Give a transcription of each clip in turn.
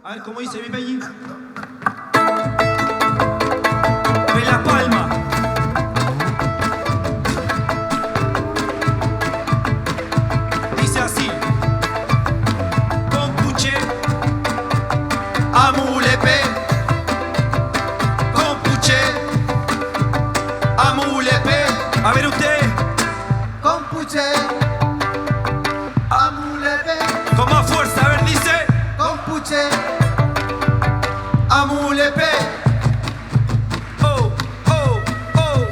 A ver cómo dice mi peñi. De La Palma. Dice así. Compuche, Amulepe. Compuche, Amulepe. A ver usted. Compuche, Amulepe. Con más fuerza, a ver, dice. Compuche, Amulepe. Oh, oh, oh.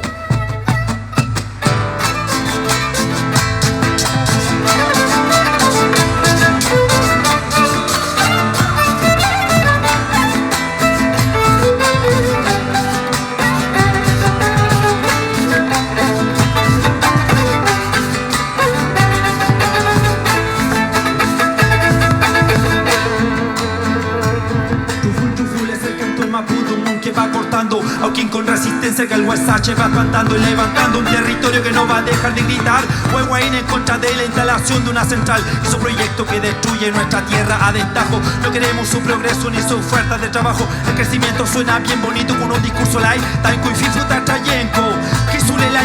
Tuful es el canto mapudungun que va cortando a quien con resistencia que el huesache va espantando y levantando un territorio que no va a dejar de gritar. Huehuaín en contra de la instalación de una central y su proyecto que destruye nuestra tierra a destajo. No queremos su progreso ni su oferta de trabajo. El crecimiento suena bien bonito con un discurso light, tan cuififuta trayenco.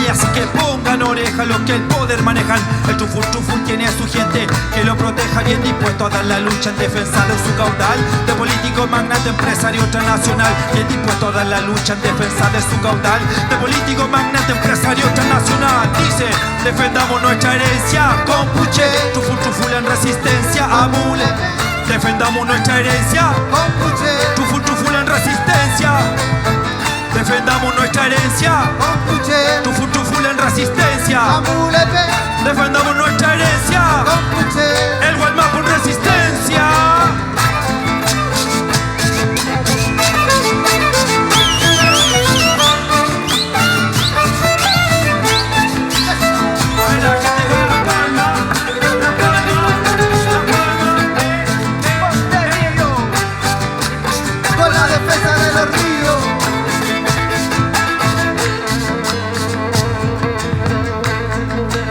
Así que pongan oreja los que el poder manejan. El Tuful tiene a su gente que lo proteja, bien dispuesto a dar la lucha en defensa de su caudal. De político, magnate, empresario transnacional, bien dispuesto a dar la lucha en defensa de su caudal. De político, magnate, empresario transnacional. Dice, defendamos nuestra herencia. Compuche, Tuful en resistencia. Amule, defendamos nuestra herencia. Compuche, Tuful en resistencia. Defendamos nuestra herencia. Compuche, Tuful en resistencia. Amulepe. Defendamos nuestra herencia. Compuche, El Gualmapu en resistencia. Ay, la gente de La Palma, La Palma, La Palma, con la defensa de los ríos.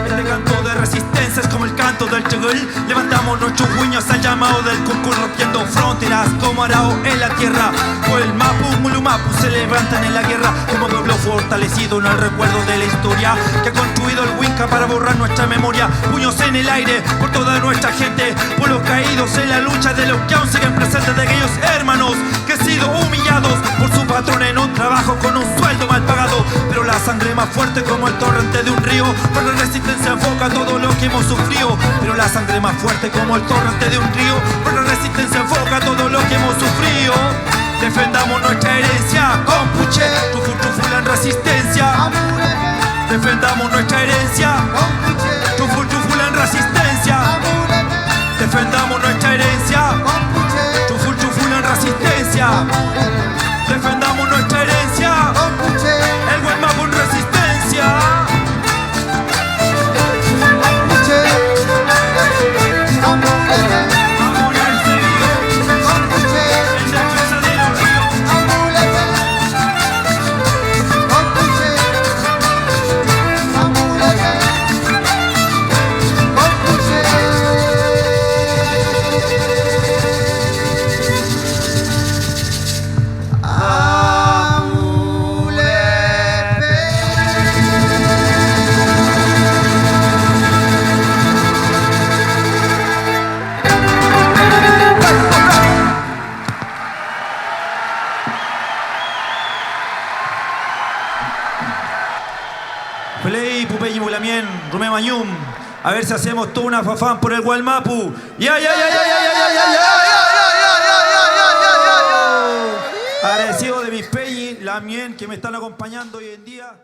Este canto de resistencia es como el canto del Chugul. Levantamos nuestros puños al llamado del Cucul, rompiendo fronteras como Arao en la tierra. O el Mapu, Mulumapu se levantan en la guerra como pueblo fortalecido en el recuerdo de la historia que ha construido el Winca para borrar nuestra memoria. Puños en el aire por toda nuestra gente, por los caídos en la lucha de los que aún siguen presentes, de aquellos hermanos que han sido humillados por su patrón en un trabajo con un sueldo mal pagado. Pero la sangre más fuerte como el torrente de un río, por la resistencia enfoca todo lo que hemos sufrido. Pero la sangre más fuerte como el torrente de un río, por la resistencia enfoca todo lo que hemos sufrido. Defendamos nuestra herencia. Compuche, Tuful en resistencia. Amulepe. Defendamos nuestra herencia. Compuche, Tuful en resistencia. Amulepe. Defendamos nuestra herencia. Compuche, Tuful en resistencia. Amulepe. Defendamos nuestra herencia. Compuche, El Gualmapu en resistencia. Compuche, Amulepe. Vamos a seguido Compuche, en defensa de los ríos. Amulepe. Compuche, Amulepe. Play, Pupeñi, Bulamien, Rumé Mañum. A ver si hacemos toda una fafán por el Gualmapu. ¡Ya, ya, ya, ya, ya, ya, ya, ya! Agradecido de mis Peñi, Lamien, que me están acompañando hoy en día.